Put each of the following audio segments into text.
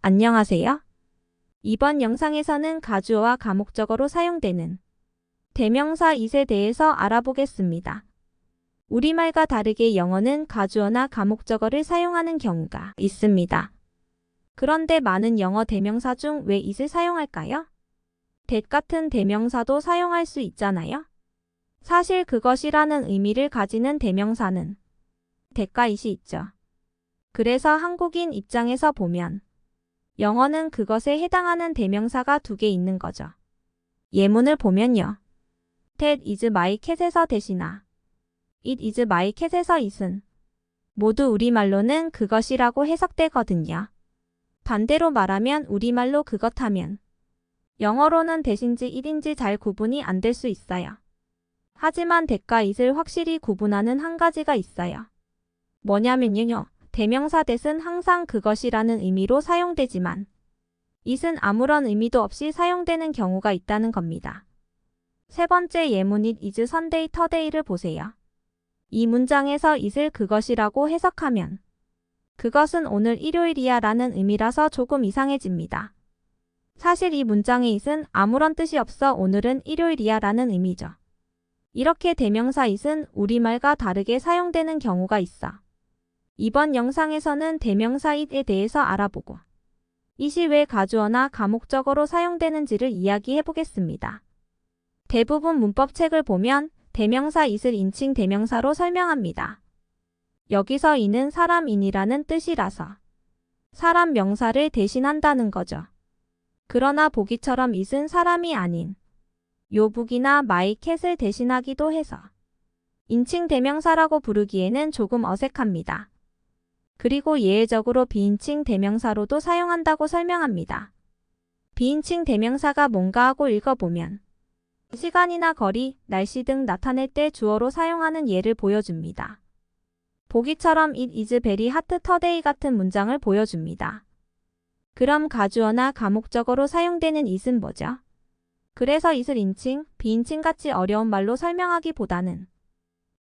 안녕하세요. 이번 영상에서는 가주어와 가목적어로 사용되는 대명사 it에 대해서 알아보겠습니다. 우리말과 다르게 영어는 가주어나 가목적어를 사용하는 경우가 있습니다. 그런데 많은 영어 대명사 중 왜 it을 사용할까요? that 같은 대명사도 사용할 수 있잖아요. 사실 그것이라는 의미를 가지는 대명사는 that과 it이 있죠. 그래서 한국인 입장에서 보면 영어는 그것에 해당하는 대명사가 두 개 있는 거죠. 예문을 보면요. That is my cat에서 that이나 It is my cat에서 it은 모두 우리말로는 그것이라고 해석되거든요. 반대로 말하면 우리말로 그것 하면 영어로는 that인지 it인지 잘 구분이 안 될 수 있어요. 하지만 that과 it을 확실히 구분하는 한 가지가 있어요. 뭐냐면요. 대명사 that은 항상 그것이라는 의미로 사용되지만 it은 아무런 의미도 없이 사용되는 경우가 있다는 겁니다. 세 번째 예문 it is Sunday today를 보세요. 이 문장에서 it을 그것이라고 해석하면 그것은 오늘 일요일이야 라는 의미라서 조금 이상해집니다. 사실 이 문장의 it은 아무런 뜻이 없어 오늘은 일요일이야 라는 의미죠. 이렇게 대명사 it은 우리말과 다르게 사용되는 경우가 있어. 이번 영상에서는 대명사 it에 대해서 알아보고 it이 왜 가주어나 가목적어로 사용되는지를 이야기해 보겠습니다. 대부분 문법책을 보면 대명사 it을 인칭 대명사로 설명합니다. 여기서 it은 사람인이라는 뜻이라서 사람 명사를 대신한다는 거죠. 그러나 보기처럼 it은 사람이 아닌 요북이나 my cat을 대신하기도 해서 인칭 대명사라고 부르기에는 조금 어색합니다. 그리고 예외적으로 비인칭 대명사로도 사용한다고 설명합니다. 비인칭 대명사가 뭔가 하고 읽어보면 시간이나 거리, 날씨 등 나타낼 때 주어로 사용하는 예를 보여줍니다. 보기처럼 it is very hot today 같은 문장을 보여줍니다. 그럼 가주어나 가목적어로 사용되는 it은 뭐죠? 그래서 it을 인칭, 비인칭같이 어려운 말로 설명하기보다는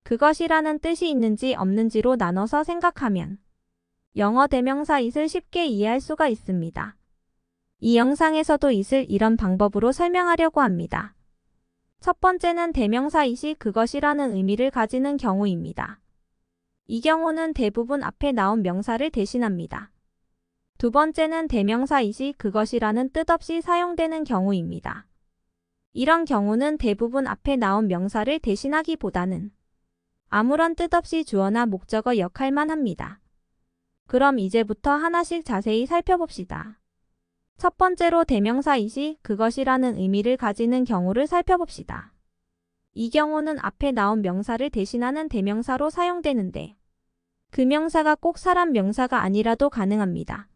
그것이라는 뜻이 있는지 없는지로 나눠서 생각하면 영어 대명사 it을 쉽게 이해할 수가 있습니다. 이 영상에서도 it을 이런 방법으로 설명하려고 합니다. 첫 번째는 대명사 it이 그것이라는 의미를 가지는 경우입니다. 이 경우는 대부분 앞에 나온 명사를 대신합니다. 두 번째는 대명사 it이 그것이라는 뜻 없이 사용되는 경우입니다. 이런 경우는 대부분 앞에 나온 명사를 대신하기보다는 아무런 뜻 없이 주어나 목적어 역할만 합니다. 그럼 이제부터 하나씩 자세히 살펴봅시다. 첫 번째로 대명사 it이 그것이라는 의미를 가지는 경우를 살펴봅시다. 이 경우는 앞에 나온 명사를 대신하는 대명사로 사용되는데 그 명사가 꼭 사람 명사가 아니라도 가능합니다.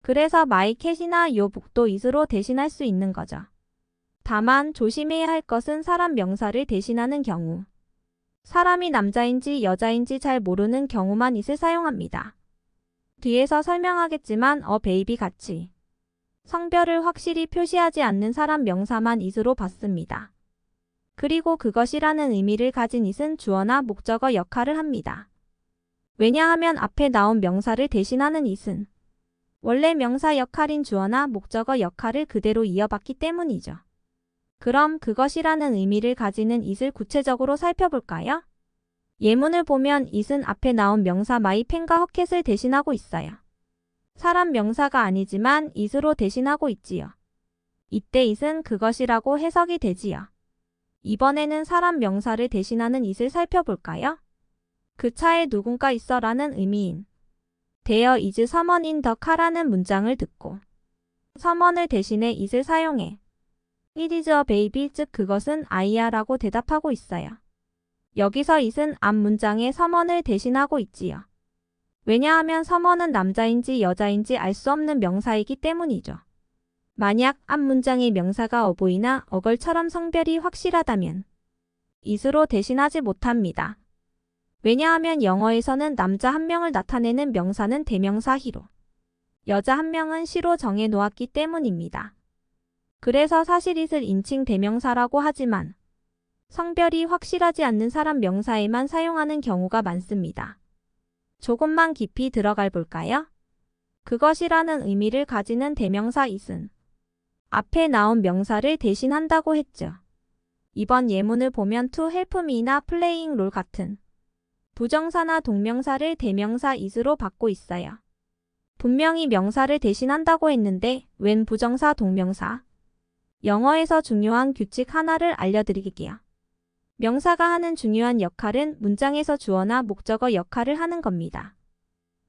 그래서 my cat이나 요북도 it으로 대신할 수 있는 거죠. 다만 조심해야 할 것은 사람 명사를 대신하는 경우 사람이 남자인지 여자인지 잘 모르는 경우만 it을 사용합니다. 뒤에서 설명하겠지만 baby 같이 성별을 확실히 표시하지 않는 사람 명사만 it으로 받습니다. 그리고 그것이라는 의미를 가진 it은 주어나 목적어 역할을 합니다. 왜냐하면 앞에 나온 명사를 대신하는 it은 원래 명사 역할인 주어나 목적어 역할을 그대로 이어받기 때문이죠. 그럼 그것이라는 의미를 가지는 it을 구체적으로 살펴볼까요? 예문을 보면 it은 앞에 나온 명사 my pen과 허켓을 대신하고 있어요. 사람 명사가 아니지만 it으로 대신하고 있지요. 이때 it은 그것이라고 해석이 되지요. 이번에는 사람 명사를 대신하는 it을 살펴볼까요? 그 차에 누군가 있어 라는 의미인 There is someone in the car라는 문장을 듣고 someone을 대신해 it을 사용해 It is a baby, 즉 그것은 아이야 라고 대답하고 있어요. 여기서 it은 앞 문장에 someone을 대신하고 있지요. 왜냐하면 someone은 남자인지 여자인지 알 수 없는 명사이기 때문이죠. 만약 앞 문장의 명사가 어보이나 어걸처럼 성별이 확실하다면 it으로 대신하지 못합니다. 왜냐하면 영어에서는 남자 한 명을 나타내는 명사는 대명사 he로, 여자 한 명은 she로 정해 놓았기 때문입니다. 그래서 사실 it을 인칭 대명사라고 하지만 성별이 확실하지 않는 사람 명사에만 사용하는 경우가 많습니다. 조금만 깊이 들어가 볼까요? 그것이라는 의미를 가지는 대명사 it은 앞에 나온 명사를 대신한다고 했죠. 이번 예문을 보면 to help me나 playing role 같은 부정사나 동명사를 대명사 it으로 받고 있어요. 분명히 명사를 대신한다고 했는데 웬 부정사 동명사? 영어에서 중요한 규칙 하나를 알려드릴게요. 명사가 하는 중요한 역할은 문장에서 주어나 목적어 역할을 하는 겁니다.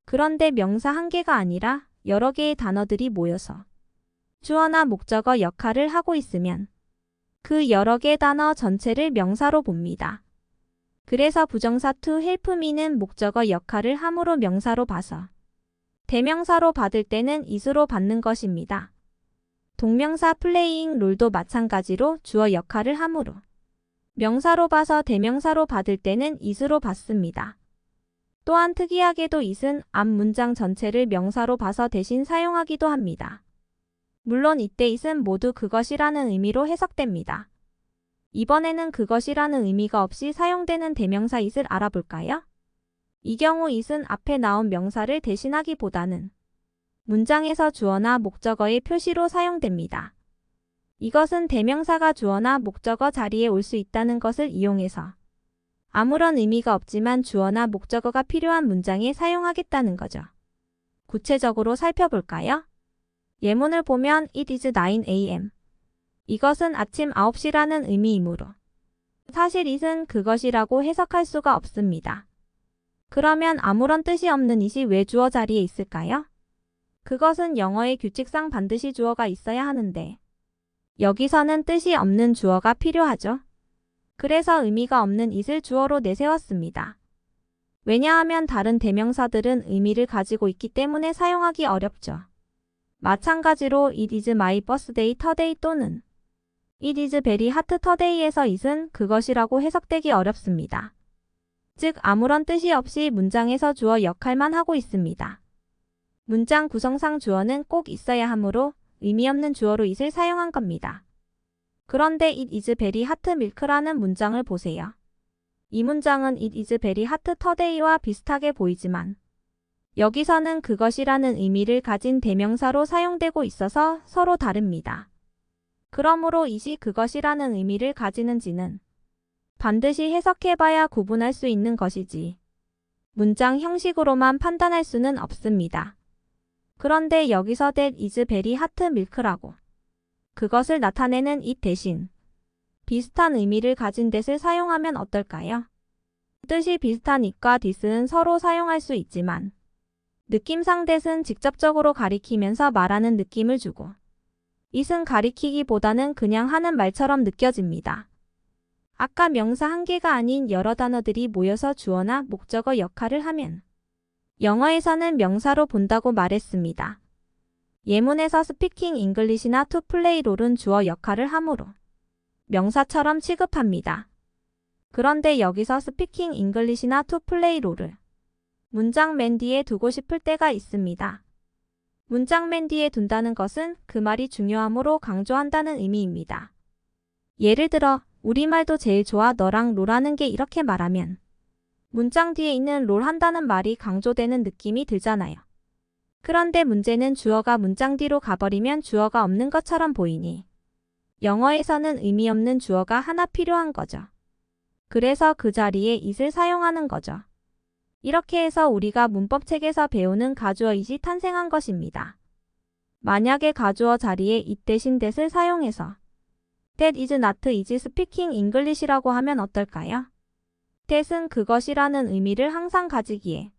그런데 명사 한 개가 아니라 여러 개의 단어들이 모여서 주어나 목적어 역할을 하고 있으면 그 여러 개 단어 전체를 명사로 봅니다. 그래서 부정사 to help me는 목적어 역할을 함으로 명사로 봐서 대명사로 받을 때는 it으로 받는 것입니다. 동명사 playing role도 마찬가지로 주어 역할을 함으로 명사로 봐서 대명사로 받을 때는 it으로 받습니다. 또한 특이하게도 it은 앞 문장 전체를 명사로 봐서 대신 사용하기도 합니다. 물론 이때 it은 모두 그것이라는 의미로 해석됩니다. 이번에는 그것이라는 의미가 없이 사용되는 대명사 it을 알아볼까요? 이 경우 it은 앞에 나온 명사를 대신하기보다는 문장에서 주어나 목적어의 표시로 사용됩니다. 이것은 대명사가 주어나 목적어 자리에 올 수 있다는 것을 이용해서 아무런 의미가 없지만 주어나 목적어가 필요한 문장에 사용하겠다는 거죠. 구체적으로 살펴볼까요? 예문을 보면 It is 9 a.m. 이것은 아침 9시라는 의미이므로 사실 it은 그것이라고 해석할 수가 없습니다. 그러면 아무런 뜻이 없는 it이 왜 주어 자리에 있을까요? 그것은 영어의 규칙상 반드시 주어가 있어야 하는데 여기서는 뜻이 없는 주어가 필요하죠. 그래서 의미가 없는 it을 주어로 내세웠습니다. 왜냐하면 다른 대명사들은 의미를 가지고 있기 때문에 사용하기 어렵죠. 마찬가지로 It is my birthday today 또는 It is very hot today에서 it은 그것이라고 해석되기 어렵습니다. 즉 아무런 뜻이 없이 문장에서 주어 역할만 하고 있습니다. 문장 구성상 주어는 꼭 있어야 하므로 의미 없는 주어로 it을 사용한 겁니다. 그런데 It is very hot milk라는 문장을 보세요. 이 문장은 It is very hot today와 비슷하게 보이지만 여기서는 그것이라는 의미를 가진 대명사로 사용되고 있어서 서로 다릅니다. 그러므로 it이 그것이라는 의미를 가지는지는 반드시 해석해봐야 구분할 수 있는 것이지 문장 형식으로만 판단할 수는 없습니다. 그런데 여기서 that is very hot milk라고 그것을 나타내는 it 대신 비슷한 의미를 가진 that을 사용하면 어떨까요? 뜻이 비슷한 it과 this는 서로 사용할 수 있지만 느낌상 that은 직접적으로 가리키면서 말하는 느낌을 주고 it은 가리키기보다는 그냥 하는 말처럼 느껴집니다. 아까 명사 한 개가 아닌 여러 단어들이 모여서 주어나 목적어 역할을 하면 영어에서는 명사로 본다고 말했습니다. 예문에서 speaking English나 to play role은 주어 역할을 하므로 명사처럼 취급합니다. 그런데 여기서 speaking English나 to play role을 문장 맨 뒤에 두고 싶을 때가 있습니다. 문장 맨 뒤에 둔다는 것은 그 말이 중요함으로 강조한다는 의미입니다. 예를 들어 우리말도 제일 좋아 너랑 롤하는 게 이렇게 말하면 문장 뒤에 있는 롤 한다는 말이 강조되는 느낌이 들잖아요. 그런데 문제는 주어가 문장 뒤로 가버리면 주어가 없는 것처럼 보이니 영어에서는 의미 없는 주어가 하나 필요한 거죠. 그래서 그 자리에 it을 사용하는 거죠. 이렇게 해서 우리가 문법책에서 배우는 가주어 it이 탄생한 것입니다. 만약에 가주어 자리에 it 대신 that을 사용해서 That is not is speaking English라고 하면 어떨까요? that은 그것이라는 의미를 항상 가지기에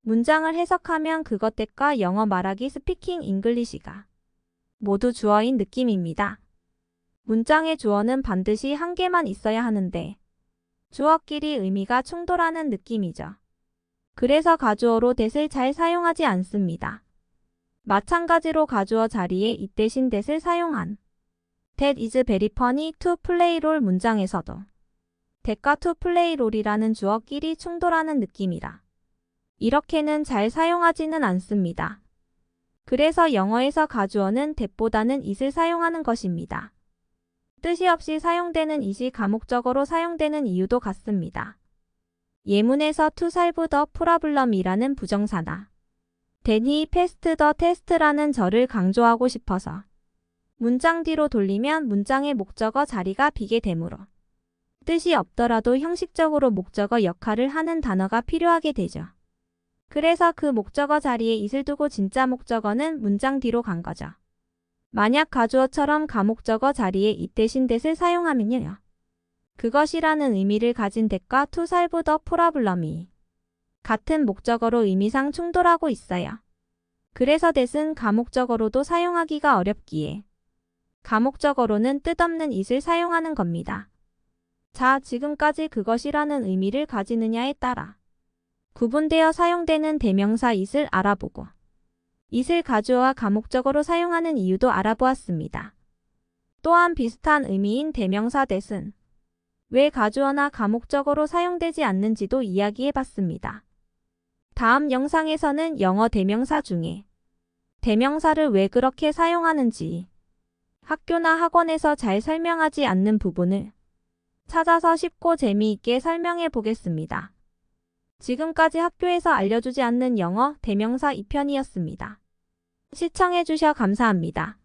문장을 해석하면 그것 that과 영어 말하기 speaking English가 모두 주어인 느낌입니다. 문장의 주어는 반드시 한 개만 있어야 하는데 주어끼리 의미가 충돌하는 느낌이죠. 그래서 가주어로 that을 잘 사용하지 않습니다. 마찬가지로 가주어 자리에 it 대신 that을 사용한 That is very funny to play role 문장에서도 that과 to play role이라는 주어끼리 충돌하는 느낌이라 이렇게는 잘 사용하지는 않습니다. 그래서 영어에서 가주어는 that보다는 it을 사용하는 것입니다. 뜻이 없이 사용되는 it이 가목적어로 사용되는 이유도 같습니다. 예문에서 to solve the problem이라는 부정사나 Then he passed the test라는 절을 강조하고 싶어서 문장 뒤로 돌리면 문장의 목적어 자리가 비게 되므로 뜻이 없더라도 형식적으로 목적어 역할을 하는 단어가 필요하게 되죠. 그래서 그 목적어 자리에 it을 두고 진짜 목적어는 문장 뒤로 간 거죠. 만약 가주어처럼 가목적어 자리에 it 대신 that을 사용하면요. 그것이라는 의미를 가진 that과 to solve the problem이 같은 목적어로 의미상 충돌하고 있어요. 그래서 that은 가목적어로도 사용하기가 어렵기에 가목적어로는 뜻없는 it을 사용하는 겁니다. 자, 지금까지 그것이라는 의미를 가지느냐에 따라 구분되어 사용되는 대명사 it을 알아보고 it을 가주어와 가목적어로 사용하는 이유도 알아보았습니다. 또한 비슷한 의미인 대명사 that은 왜 가주어나 가목적어로 사용되지 않는지도 이야기해봤습니다. 다음 영상에서는 영어 대명사 중에 대명사를 왜 그렇게 사용하는지 학교나 학원에서 잘 설명하지 않는 부분을 찾아서 쉽고 재미있게 설명해 보겠습니다. 지금까지 학교에서 알려주지 않는 영어 대명사 2편이었습니다. 시청해 주셔 감사합니다.